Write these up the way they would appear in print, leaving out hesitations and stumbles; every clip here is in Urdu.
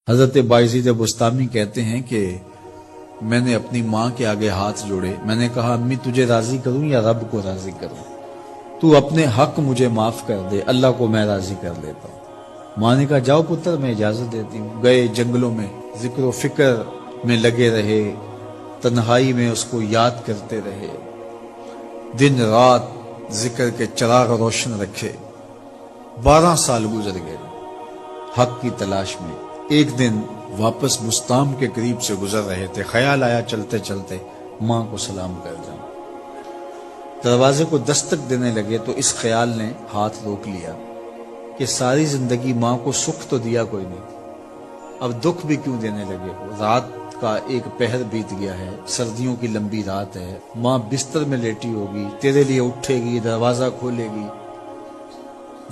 حضرت بایزید بستامی کہتے ہیں کہ میں نے اپنی ماں کے آگے ہاتھ جوڑے، میں نے کہا امی تجھے راضی کروں یا رب کو راضی کروں؟ تو اپنے حق مجھے معاف کر دے، اللہ کو میں راضی کر لیتا ہوں۔ ماں نے کہا جاؤ پتر میں اجازت دیتی ہوں۔ گئے جنگلوں میں ذکر و فکر میں لگے رہے، تنہائی میں اس کو یاد کرتے رہے، دن رات ذکر کے چراغ روشن رکھے۔ 12 سال گزر گئے حق کی تلاش میں۔ ایک دن واپس بستام کے قریب سے گزر رہے تھے، خیال آیا چلتے چلتے ماں کو سلام کر جاؤں۔ دروازے کو دستک دینے لگے تو اس خیال نے ہاتھ روک لیا کہ ساری زندگی ماں کو سکھ تو دیا کوئی نہیں، اب دکھ بھی کیوں دینے لگے ہو؟ رات کا ایک پہر بیت گیا ہے، سردیوں کی لمبی رات ہے، ماں بستر میں لیٹی ہوگی، تیرے لیے اٹھے گی، دروازہ کھولے گی۔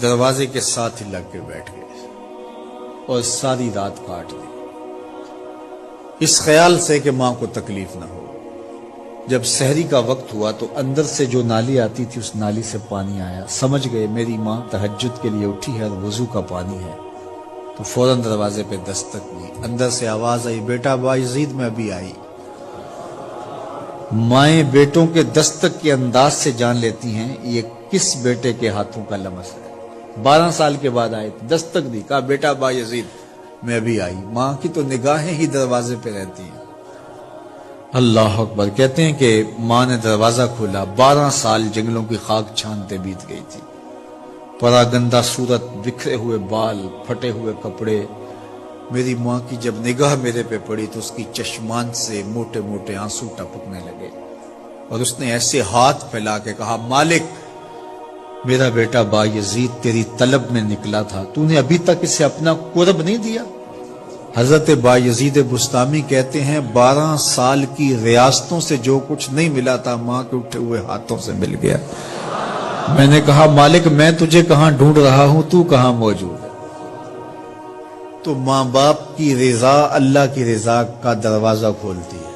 دروازے کے ساتھ ہی لگ کے بیٹھ گئے اور ساری رات کاٹ دی، اس خیال سے کہ ماں کو تکلیف نہ ہو۔ جب سحری کا وقت ہوا تو اندر سے جو نالی آتی تھی اس نالی سے پانی آیا، سمجھ گئے میری ماں تہجد کے لیے اٹھی ہے اور وضو کا پانی ہے، تو فوراً دروازے پہ دستک دی۔ اندر سے آواز آئی بیٹا بایزید میں ابھی آئی۔ مائیں بیٹوں کے دستک کے انداز سے جان لیتی ہیں یہ کس بیٹے کے ہاتھوں کا لمس ہے۔ 12 سال کے بعد آئے، دستک دی، کہا بیٹا بایزید میں ابھی آئی۔ ماں کی تو نگاہیں ہی دروازے پہ رہتی ہیں۔ اللہ اکبر۔ کہتے ہیں کہ ماں نے دروازہ کھولا، 12 سال جنگلوں کی خاک چھانتے بیت گئی تھی، پراگندہ صورت، بکھرے ہوئے بال، پھٹے ہوئے کپڑے۔ میری ماں کی جب نگاہ میرے پہ پڑی تو اس کی چشمان سے موٹے موٹے آنسو ٹپکنے لگے اور اس نے ایسے ہاتھ پھیلا کے کہا مالک میرا بیٹا بایزید تیری طلب میں نکلا تھا، تو نے ابھی تک اسے اپنا قرب نہیں دیا۔ حضرت بایزید بستامی کہتے ہیں 12 سال کی ریاستوں سے جو کچھ نہیں ملا تھا ماں کے اٹھے ہوئے ہاتھوں سے مل گیا۔ میں نے کہا مالک میں تجھے کہاں ڈھونڈ رہا ہوں، تو کہاں موجود ہے؟ تو ماں باپ کی رضا اللہ کی رضا کا دروازہ کھولتی ہے۔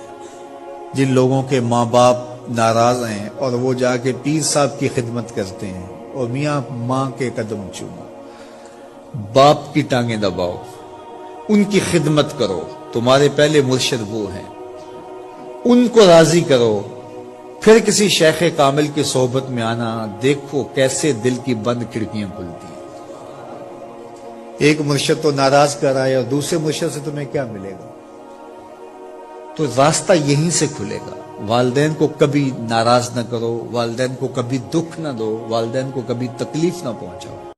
جن لوگوں کے ماں باپ ناراض ہیں اور وہ جا کے پیر صاحب کی خدمت کرتے ہیں اور میاں ماں کے قدم چومو، باپ کی ٹانگیں دباؤ، ان کی خدمت کرو، تمہارے پہلے مرشد وہ ہیں، ان کو راضی کرو، پھر کسی شیخ کامل کی صحبت میں آنا، دیکھو کیسے دل کی بند کھڑکیاں کھلتی ہیں۔ ایک مرشد تو ناراض کر آئے اور دوسرے مرشد سے تمہیں کیا ملے گا؟ تو راستہ یہیں سے کھلے گا۔ والدین کو کبھی ناراض نہ کرو، والدین کو کبھی دکھ نہ دو، والدین کو کبھی تکلیف نہ پہنچاؤ۔